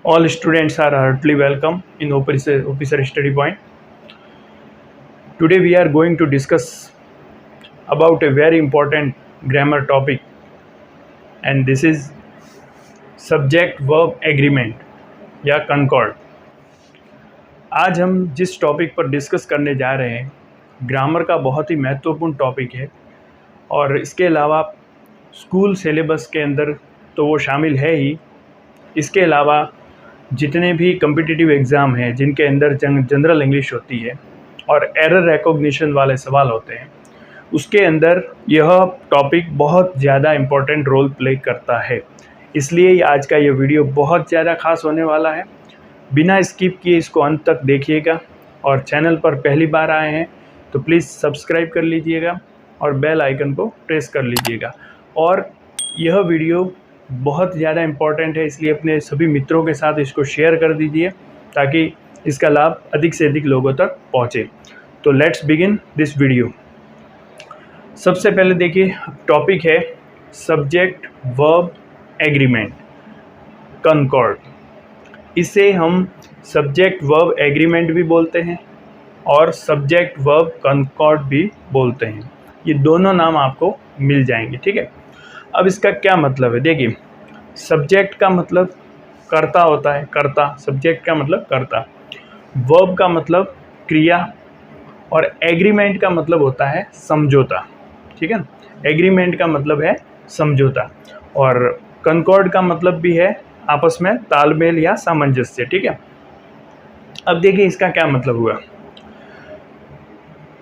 All students are heartily welcome in Officer Study Point. Today we are going to discuss about a very important grammar topic, and this is subject verb agreement या concord. आज हम जिस topic पर discuss करने जा रहे हैं grammar का बहुत ही महत्वपूर्ण टॉपिक है और इसके अलावा स्कूल सिलेबस के अंदर तो वो शामिल है ही। इसके अलावा जितने भी कम्पिटिटिव एग्ज़ाम हैं जिनके अंदर जनरल इंग्लिश होती है और एरर रिकॉग्निशन वाले सवाल होते हैं उसके अंदर यह टॉपिक बहुत ज़्यादा इम्पोर्टेंट रोल प्ले करता है। इसलिए आज का ये वीडियो बहुत ज़्यादा खास होने वाला है। बिना स्किप किए इसको अंत तक देखिएगा और चैनल पर पहली बार आए हैं तो प्लीज़ सब्सक्राइब कर लीजिएगा और बेल आइकन को प्रेस कर लीजिएगा। और यह वीडियो बहुत ज़्यादा इम्पॉर्टेंट है, इसलिए अपने सभी मित्रों के साथ इसको शेयर कर दीजिए ताकि इसका लाभ अधिक से अधिक लोगों तक पहुँचे। तो लेट्स बिगिन दिस वीडियो। सबसे पहले देखिए टॉपिक है सब्जेक्ट वर्ब एग्रीमेंट कॉन्कॉर्ड। इसे हम सब्जेक्ट वर्ब एग्रीमेंट भी बोलते हैं और सब्जेक्ट वर्ब कॉन्कॉर्ड भी बोलते हैं। ये दोनों नाम आपको मिल जाएंगे, ठीक है। अब इसका क्या मतलब है, देखिए सब्जेक्ट का मतलब कर्ता होता है, कर्ता। सब्जेक्ट का मतलब कर्ता, वर्ब का मतलब क्रिया और एग्रीमेंट का मतलब होता है समझौता, ठीक है। एग्रीमेंट का मतलब है समझौता और कॉन्कॉर्ड का मतलब भी है आपस में तालमेल या सामंजस्य, ठीक है। अब देखिए इसका क्या मतलब हुआ,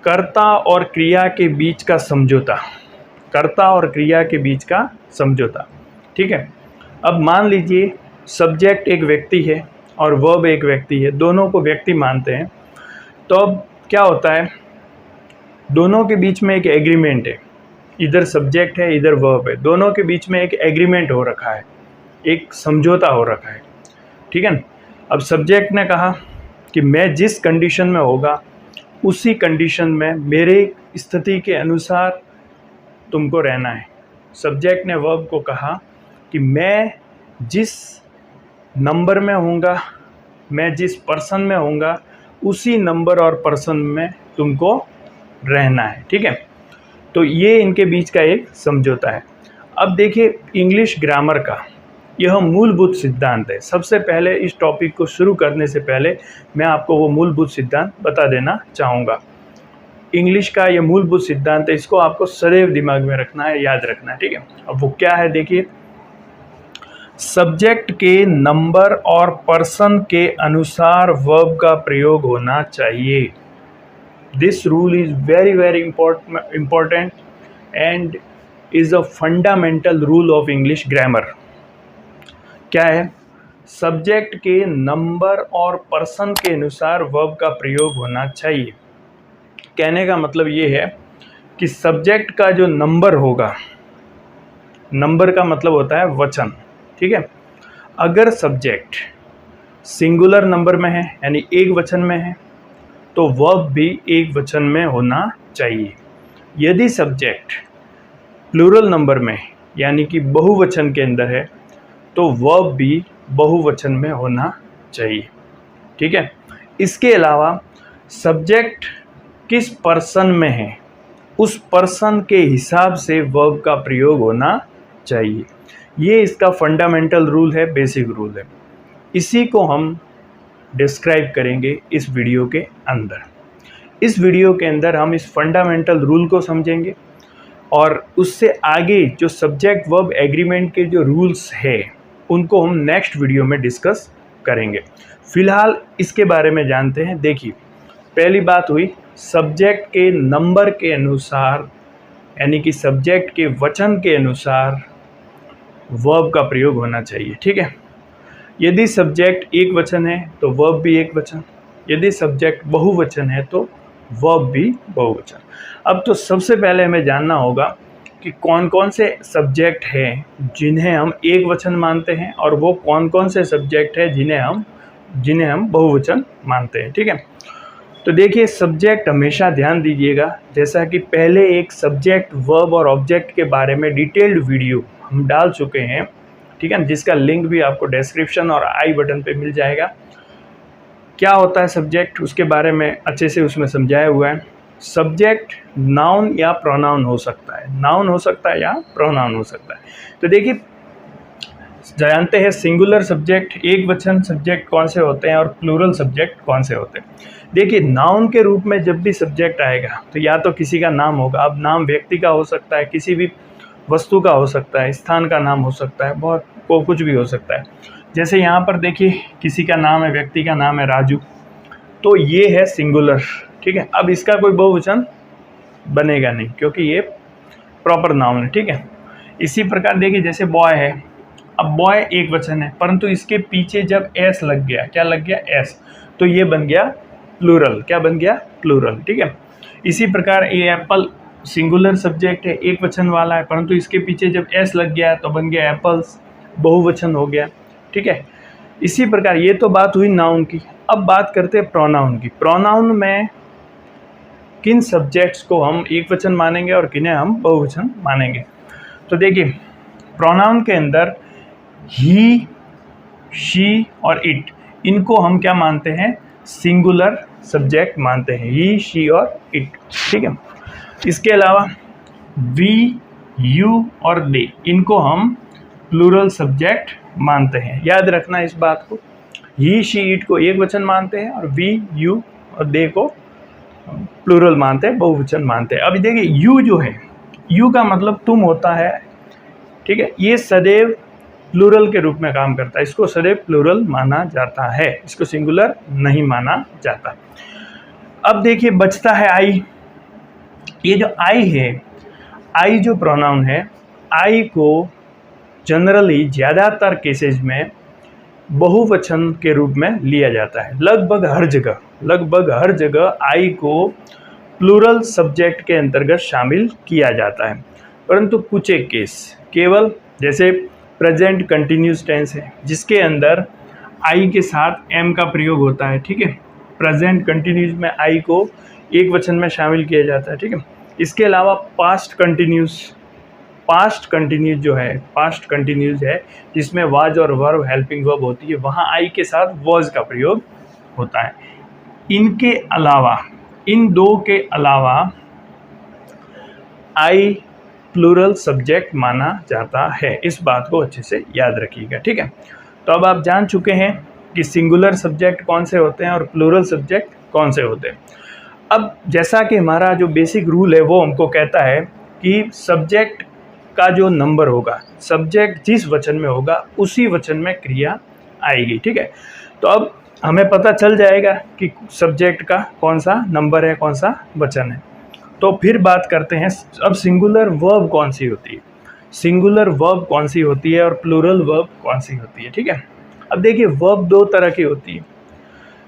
कर्ता और क्रिया के बीच का समझौता, कर्ता और क्रिया के बीच का समझौता, ठीक है। अब मान लीजिए सब्जेक्ट एक व्यक्ति है और वर्ब एक व्यक्ति है, दोनों को व्यक्ति मानते हैं, तो अब क्या होता है, दोनों के बीच में एक एग्रीमेंट है, इधर सब्जेक्ट है इधर वर्ब है, दोनों के बीच में एक एग्रीमेंट हो रखा है, एक समझौता हो रखा है, ठीक है। अब सब्जेक्ट ने कहा कि मैं जिस कंडीशन में होगा उसी कंडीशन में मेरे स्थिति के अनुसार तुमको रहना है। सब्जेक्ट ने वर्ब को कहा कि मैं जिस नंबर में होऊंगा, मैं जिस पर्सन में होऊंगा उसी नंबर और पर्सन में तुमको रहना है, ठीक है। तो ये इनके बीच का एक समझौता है। अब देखिए इंग्लिश ग्रामर का यह मूलभूत सिद्धांत है। सबसे पहले इस टॉपिक को शुरू करने से पहले मैं आपको वो मूलभूत सिद्धांत बता देना चाहूँगा। इंग्लिश का ये मूलभूत सिद्धांत है, इसको आपको सदैव दिमाग में रखना है, याद रखना है, ठीक है। अब वो क्या है, देखिए सब्जेक्ट के नंबर और पर्सन के अनुसार वर्ब का प्रयोग होना चाहिए। This rule is very very important and is a fundamental rule of English grammar. क्या है, सब्जेक्ट के नंबर और पर्सन के अनुसार वर्ब का प्रयोग होना चाहिए। कहने का मतलब ये है कि सब्जेक्ट का जो नंबर होगा, नंबर का मतलब होता है वचन, ठीक है। अगर सब्जेक्ट सिंगुलर नंबर में है यानी एक वचन में है तो वर्ब भी एक वचन में होना चाहिए। यदि सब्जेक्ट प्लूरल नंबर में यानी कि बहुवचन के अंदर है तो वर्ब भी बहुवचन में होना चाहिए, ठीक है। इसके अलावा सब्जेक्ट किस पर्सन में है उस पर्सन के हिसाब से वर्ब का प्रयोग होना चाहिए। ये इसका फंडामेंटल रूल है, बेसिक रूल है। इसी को हम डिस्क्राइब करेंगे इस वीडियो के अंदर। इस वीडियो के अंदर हम इस फंडामेंटल रूल को समझेंगे और उससे आगे जो सब्जेक्ट वर्ब एग्रीमेंट के जो रूल्स है उनको हम नेक्स्ट वीडियो में डिस्कस करेंगे। फिलहाल इसके बारे में जानते हैं। देखिए पहली बात हुई सब्जेक्ट के नंबर के अनुसार यानी कि सब्जेक्ट के वचन के अनुसार वर्ब का प्रयोग होना चाहिए, ठीक है। यदि सब्जेक्ट एक वचन है तो वर्ब भी एक वचन, यदि सब्जेक्ट बहुवचन है तो वर्ब भी बहुवचन। अब तो सबसे पहले हमें जानना होगा कि कौन कौन से सब्जेक्ट हैं जिन्हें हम एक वचन मानते हैं और वो कौन कौन से सब्जेक्ट हैं जिन्हें हम बहुवचन मानते हैं, ठीक है। तो देखिए सब्जेक्ट हमेशा ध्यान दीजिएगा, जैसा कि पहले एक सब्जेक्ट वर्ब और ऑब्जेक्ट के बारे में डिटेल्ड वीडियो हम डाल चुके हैं, ठीक है, जिसका लिंक भी आपको डिस्क्रिप्शन और आई बटन पे मिल जाएगा। क्या होता है सब्जेक्ट, उसके बारे में अच्छे से उसमें समझाया हुआ है। सब्जेक्ट नाउन या प्रोनाउन हो सकता है, नाउन हो सकता है या प्रोनाउन हो सकता है। तो देखिए, जानते हैं सिंगुलर सब्जेक्ट, एक वचन सब्जेक्ट कौन से होते हैं और प्लूरल सब्जेक्ट कौन से होते हैं। देखिए, नाउन के रूप में जब भी सब्जेक्ट आएगा तो या तो किसी का नाम होगा। अब नाम व्यक्ति का हो सकता है, किसी भी वस्तु का हो सकता है, स्थान का नाम हो सकता है, बहुत को कुछ भी हो सकता है। जैसे यहाँ पर देखिए, किसी का नाम है, व्यक्ति का नाम है राजू, तो ये है सिंगुलर, ठीक है। अब इसका कोई बहुवचन बनेगा नहीं क्योंकि ये प्रॉपर नाउन है, ठीक है। इसी प्रकार देखिए, जैसे बॉय है, अब बॉय एक वचन है, परंतु इसके पीछे जब एस लग गया, क्या लग गया, एस, तो ये बन गया प्लूरल। क्या बन गया, प्लूरल, ठीक है। इसी प्रकार ये एप्पल सिंगुलर सब्जेक्ट है, एक वचन वाला है, परंतु इसके पीछे जब एस लग गया तो बन गया एप्पल्स, बहुवचन हो गया, ठीक है। इसी प्रकार ये तो बात हुई नाउन की। अब बात करते हैं प्रोनाउन की। प्रोनाउन में किन सब्जेक्ट्स को हम एक वचन मानेंगे और किन्हें हम बहुवचन मानेंगे। तो देखिए, प्रोनाउन के अंदर ही, शी और इट, इनको हम क्या मानते हैं, सिंगुलर सब्जेक्ट मानते हैं, ही, शी और इट, ठीक है। इसके अलावा वी, यू और दे, इनको हम प्लूरल सब्जेक्ट मानते हैं। याद रखना इस बात को, ही, शी, इट को एक वचन मानते हैं और वी, यू और दे को प्लूरल मानते हैं, बहुवचन मानते हैं। अभी देखिए, यू जो है, यू का मतलब तुम होता है, ठीक है। ये सदैव प्लूरल के रूप में काम करता है, इसको सदैव प्लूरल माना जाता है, इसको सिंगुलर नहीं माना जाता। अब देखिए, बचता है आई। ये जो आई है, आई जो प्रोनाउन है, आई को जनरली ज़्यादातर केसेस में बहुवचन के रूप में लिया जाता है। लगभग हर जगह आई को प्लूरल सब्जेक्ट के अंतर्गत शामिल किया जाता है, परंतु कुछ एक केस, केवल जैसे प्रेजेंट कंटिन्यूस टेंस है, जिसके अंदर आई के साथ एम का प्रयोग होता है, ठीक है। प्रेजेंट कंटिन्यूस में आई को एक वचन में शामिल किया जाता है, ठीक है। इसके अलावा पास्ट कंटिन्यूस जो है, पास्ट कंटिन्यूस है जिसमें वाज और वर्ब, हेल्पिंग वर्ब होती है, वहाँ आई के साथ वॉज का प्रयोग होता है। इनके अलावा, इन दो के अलावा आई प्लूरल सब्जेक्ट माना जाता है। इस बात को अच्छे से याद रखिएगा, ठीक है। तो अब आप जान चुके हैं कि सिंगुलर सब्जेक्ट कौन से होते हैं और प्लूरल सब्जेक्ट कौन से होते हैं। अब जैसा कि हमारा जो बेसिक रूल है वो हमको कहता है कि सब्जेक्ट का जो नंबर होगा, सब्जेक्ट जिस वचन में होगा उसी वचन में क्रिया आएगी, ठीक है। तो अब हमें पता चल जाएगा कि सब्जेक्ट का कौन सा नंबर है, कौन सा वचन है। तो फिर बात करते हैं, अब सिंगुलर वर्ब कौन सी होती है, सिंगुलर वर्ब कौन सी होती है और प्लूरल वर्ब कौन सी होती है, ठीक है। अब देखिए, वर्ब दो तरह की होती है,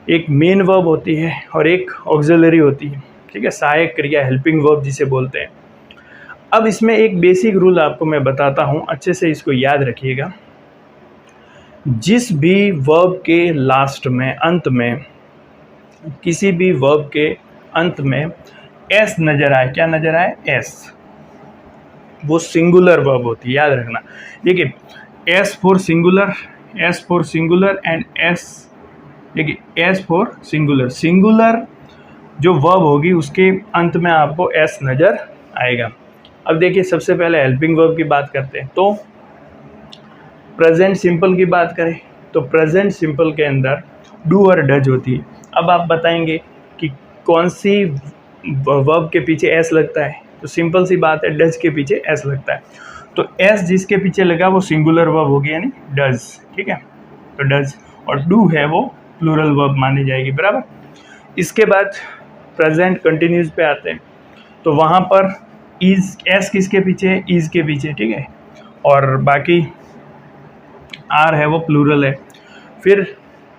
एक मेन वर्ब होती है और एक ऑक्सिलरी होती है, ठीक है, सहायक क्रिया, हेल्पिंग वर्ब जिसे बोलते हैं। अब इसमें एक बेसिक रूल आपको मैं बताता हूँ, अच्छे से इसको याद रखिएगा। जिस भी वर्ब के लास्ट में, अंत में, किसी भी वर्ब के अंत में एस नज़र आए, क्या नज़र आए, एस, वो सिंगुलर वर्ब होती है, याद रखना। देखिए, S for singular and S, देखिए एस फॉर सिंगुलर, सिंगुलर जो वर्ब होगी उसके अंत में आपको एस नज़र आएगा। अब देखिए, सबसे पहले हेल्पिंग वर्ब की बात करते हैं। तो प्रेजेंट सिंपल की बात करें तो प्रेजेंट सिंपल के अंदर डू और डज होती है। अब आप बताएंगे कि कौन सी वर्ब के पीछे एस लगता है, तो सिंपल सी बात है, डज के पीछे एस लगता है। तो एस जिसके पीछे लगा वो सिंगुलर वर्ब होगी, यानी डज, ठीक है। तो डज, और डू है वो प्लूरल वर्ब मानी जाएगी, बराबर। इसके बाद प्रेजेंट कंटिन्यूस पे आते हैं, तो वहाँ पर इज, एस किसके पीछे है, इज के पीछे, ठीक है, और बाकी आर है वो प्लूरल है। फिर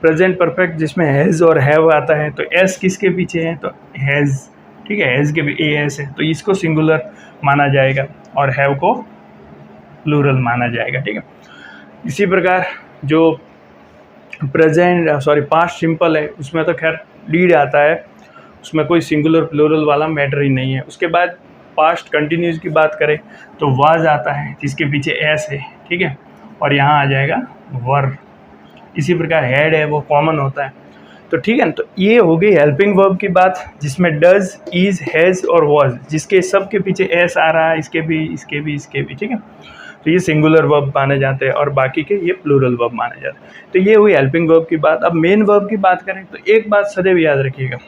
प्रेजेंट परफेक्ट जिसमें हैज़ और हैव आता है, तो एस किसके पीछे है, तो हैज़, ठीक है, हैज़ के भी ए एस है, तो इसको सिंगुलर माना जाएगा और हैव को प्लूरल माना जाएगा, ठीक है। इसी प्रकार जो पास्ट सिंपल है, उसमें तो खैर डीड आता है, उसमें कोई सिंगुलर प्लूरल वाला मैटर ही नहीं है। उसके बाद पास्ट कंटिन्यूस की बात करें तो वाज आता है जिसके पीछे एस है, ठीक है, और यहाँ आ जाएगा वर। इसी प्रकार हैड है वो कॉमन होता है। तो ठीक है ना, तो ये हो गई हेल्पिंग वर्ब की बात, जिसमें डज, इज, हैज़ और वॉज, जिसके सब के पीछे एस आ रहा है, इसके भी, ठीक है। तो ये सिंगुलर वर्ब माने जाते हैं और बाकी के ये प्लूरल वर्ब माने जाते हैं। तो ये हुई हेल्पिंग वर्ब की बात। अब मेन वर्ब की बात करें तो एक बात सदैव याद रखिएगा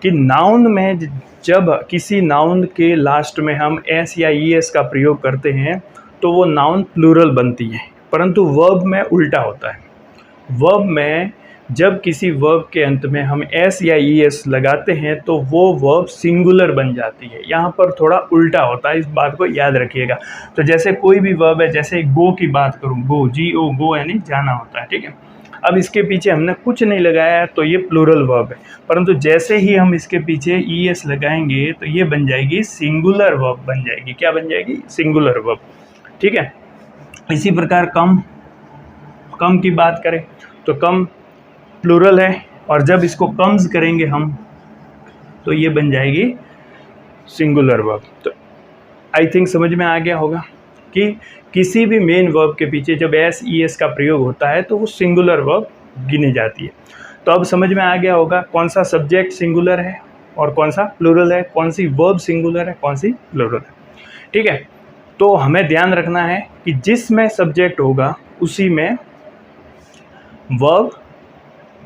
कि नाउन में जब किसी नाउन के लास्ट में हम एस या ई एस का प्रयोग करते हैं तो वो नाउन प्लूरल बनती है, परंतु वर्ब में उल्टा होता है। वर्ब में जब किसी वर्ब के अंत में हम एस या ई एस लगाते हैं तो वो वर्ब सिंगुलर बन जाती है। यहाँ पर थोड़ा उल्टा होता है, इस बात को याद रखिएगा। तो जैसे कोई भी वर्ब है, जैसे गो की बात करूँ, गो, जी ओ, गो यानी जाना होता है, ठीक है। अब इसके पीछे हमने कुछ नहीं लगाया है तो ये प्लूरल वर्ब है, परंतु जैसे ही हम इसके पीछे ई एस लगाएंगे तो ये बन जाएगी सिंगुलर वर्ब बन जाएगी। क्या बन जाएगी? सिंगुलर वर्ब, ठीक है। इसी प्रकार कम की बात करें तो कम प्लूरल है, और जब इसको कम्स करेंगे हम तो ये बन जाएगी सिंगुलर वर्ब। तो आई थिंक समझ में आ गया होगा कि किसी भी मेन वर्ब के पीछे जब एस ई एस का प्रयोग होता है तो वो सिंगुलर वर्ब गिनी जाती है। तो अब समझ में आ गया होगा कौन सा सब्जेक्ट सिंगुलर है और कौन सा प्लूरल है, कौन सी वर्ब सिंगुलर है, कौन सी प्लूरल है, ठीक है। तो हमें ध्यान रखना है कि जिसमें सब्जेक्ट होगा उसी में वर्ब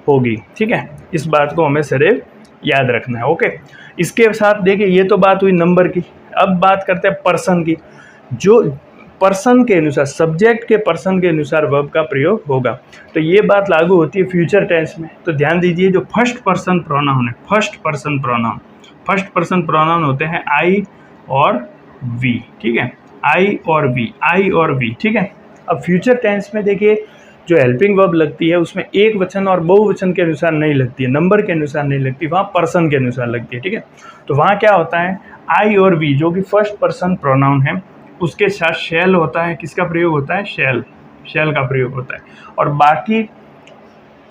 होगी, ठीक है। इस बात को हमें सदैव याद रखना है, ओके। इसके साथ देखिए ये तो बात हुई नंबर की। अब बात करते हैं पर्सन की। जो पर्सन के अनुसार, सब्जेक्ट के पर्सन के अनुसार वर्ब का प्रयोग होगा, तो ये बात लागू होती है फ्यूचर टेंस में। तो ध्यान दीजिए, जो फर्स्ट पर्सन प्रोनाउन है, फर्स्ट पर्सन प्रोनाउन होते हैं आई और वी, ठीक है। आई और वी, ठीक है। अब फ्यूचर टेंस में देखिए जो हेल्पिंग वर्ब लगती है उसमें एक वचन और बहुवचन के अनुसार नहीं लगती है, नंबर के अनुसार नहीं लगती, वहाँ पर्सन के अनुसार लगती है, ठीक है। तो वहाँ क्या होता है, आई और वी जो कि फर्स्ट पर्सन प्रोनाउन है उसके साथ शैल होता है। किसका प्रयोग होता है? शैल का प्रयोग होता है। और बाकी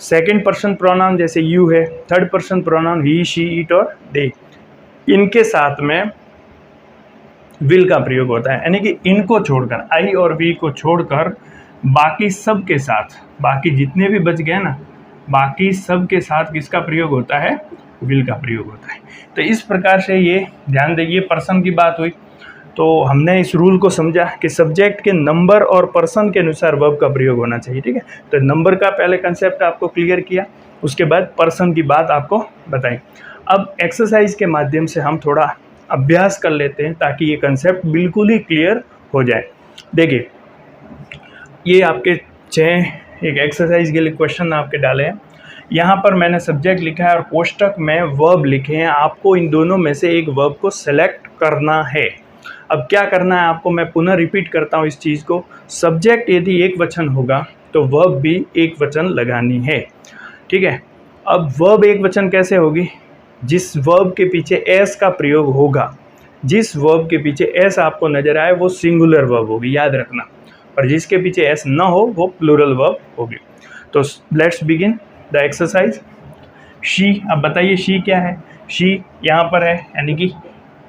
सेकंड पर्सन प्रोनाउन जैसे यू है, third person pronoun he, she, it और दे, इनके साथ में विल का प्रयोग होता है। यानी कि इनको छोड़कर, आई और वी को छोड़कर बाकी सब के साथ, बाकी जितने भी बच गए ना, बाकी सब के साथ किसका प्रयोग होता है? विल का प्रयोग होता है। तो इस प्रकार से ये ध्यान देंगे, पर्सन की बात हुई तो हमने इस रूल को समझा कि सब्जेक्ट के नंबर और पर्सन के अनुसार वर्ब का प्रयोग होना चाहिए, ठीक है। तो नंबर का पहले कंसेप्ट आपको क्लियर किया, उसके बाद पर्सन की बात आपको बताई। अब एक्सरसाइज के माध्यम से हम थोड़ा अभ्यास कर लेते हैं ताकि ये कंसेप्ट बिल्कुल ही क्लियर हो जाए। देखिए ये आपके 6 एक एक्सरसाइज के लिए क्वेश्चन आपके डाले हैं। यहाँ पर मैंने सब्जेक्ट लिखा है और कोष्टक में वर्ब लिखे हैं। आपको इन दोनों में से एक वर्ब को सेलेक्ट करना है। अब क्या करना है आपको, मैं पुनः रिपीट करता हूँ इस चीज़ को। सब्जेक्ट यदि एक वचन होगा तो वर्ब भी एक वचन लगानी है, ठीक है। अब वर्ब एक वचन कैसे होगी? जिस वर्ब के पीछे एस का प्रयोग होगा, जिस वर्ब के पीछे एस आपको नजर आए वो सिंगुलर वर्ब होगी, याद रखना। और जिसके पीछे एस ना हो वो प्लूरल वर्ब होगी। तो let's begin the exercise. She, अब बताइए शी क्या है? शी यहाँ पर है यानी कि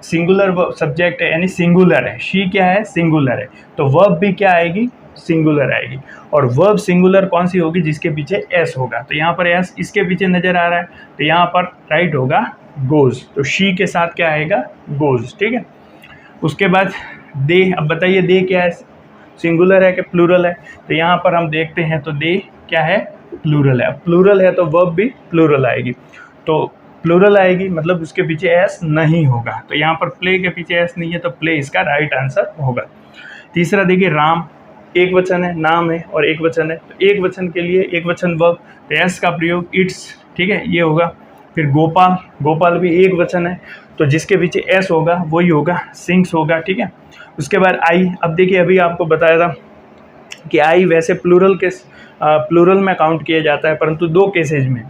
सिंगुलर सब्जेक्ट है, यानी सिंगुलर है। शी क्या है? सिंगुलर है। तो वर्ब भी क्या आएगी? सिंगुलर आएगी। और वर्ब सिंगुलर कौन सी होगी? जिसके पीछे एस होगा। तो यहाँ पर एस इसके पीछे नजर आ रहा है तो यहाँ पर राइट होगा गोज। तो शी के साथ क्या आएगा? गोज, ठीक है। उसके बाद दे, अब बताइए दे क्या है? सिंगुलर है कि प्लूरल है? तो यहाँ पर हम देखते हैं तो दे क्या है? प्लूरल है। अब प्लूरल है तो वर्ब भी प्लूरल आएगी। तो प्लूरल आएगी मतलब उसके पीछे एस नहीं होगा। तो यहाँ पर प्ले के पीछे एस नहीं है तो प्ले इसका राइट आंसर होगा। तीसरा देखिए राम, एक वचन है, नाम है और एक वचन है। तो एक वचन के लिए एक वचन वर्ब, तो एस का प्रयोग इट्स, ठीक है, ये होगा। फिर गोपाल, गोपाल भी एक वचन है तो जिसके पीछे एस होगा वही होगा, सिंग्स होगा, ठीक है। उसके बाद आई, अब देखिए अभी आपको बताया था कि आई वैसे प्लूरल में काउंट किया जाता है, परंतु 2 केसेज में,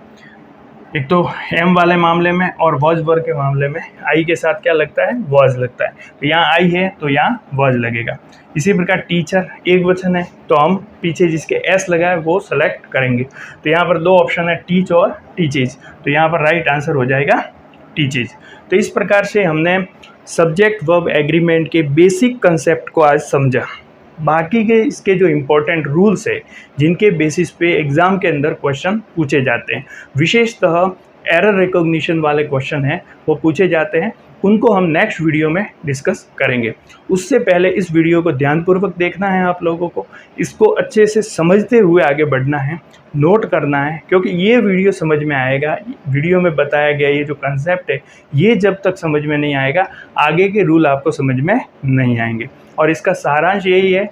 एक तो एम वाले मामले में और वॉज वर्ब के मामले में आई के साथ क्या लगता है? वॉज लगता है। तो यहाँ आई है तो यहाँ वॉज लगेगा। इसी प्रकार टीचर एक वचन है तो हम पीछे जिसके एस लगा है वो सेलेक्ट करेंगे। तो यहाँ पर 2 ऑप्शन है, टीच और टीचेज। तो यहाँ पर राइट आंसर हो जाएगा टीचेज। तो इस प्रकार से हमने सब्जेक्ट वर्ब एग्रीमेंट के बेसिक कंसेप्ट को आज समझा। बाकी के इसके जो इम्पोर्टेंट रूल्स है जिनके बेसिस पे एग्ज़ाम के अंदर क्वेश्चन पूछे जाते हैं, विशेषतः एरर रिकॉग्निशन वाले क्वेश्चन हैं वो पूछे जाते हैं, उनको हम नेक्स्ट वीडियो में डिस्कस करेंगे। उससे पहले इस वीडियो को ध्यानपूर्वक देखना है आप लोगों को, इसको अच्छे से समझते हुए आगे बढ़ना है, नोट करना है, क्योंकि ये वीडियो समझ में आएगा, वीडियो में बताया गया ये जो कंसेप्ट है ये जब तक समझ में नहीं आएगा आगे के रूल आपको समझ में नहीं आएंगे। और इसका सारांश यही है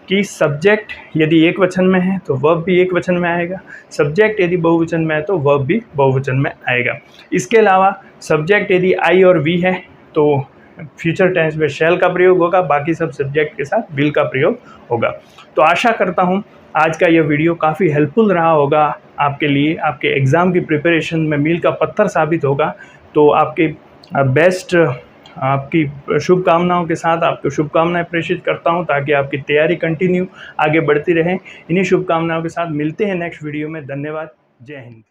कि सब्जेक्ट यदि एक वचन में है तो वर्ब भी एक वचन में आएगा, सब्जेक्ट यदि बहुवचन में है तो वर्ब भी बहुवचन में आएगा। इसके अलावा सब्जेक्ट यदि आई और वी है तो फ्यूचर टेंस में शैल का प्रयोग होगा, बाकी सब सब्जेक्ट के साथ विल का प्रयोग होगा। तो आशा करता हूँ आज का यह वीडियो काफ़ी हेल्पफुल रहा होगा आपके लिए, आपके एग्ज़ाम की प्रिपरेशन में मील का पत्थर साबित होगा। तो आपके बेस्ट, आपकी शुभकामनाओं के साथ आपको शुभकामनाएं प्रेषित करता हूं ताकि आपकी तैयारी कंटिन्यू आगे बढ़ती रहे। इन्हीं शुभकामनाओं के साथ मिलते हैं नेक्स्ट वीडियो में। धन्यवाद। जय हिंद।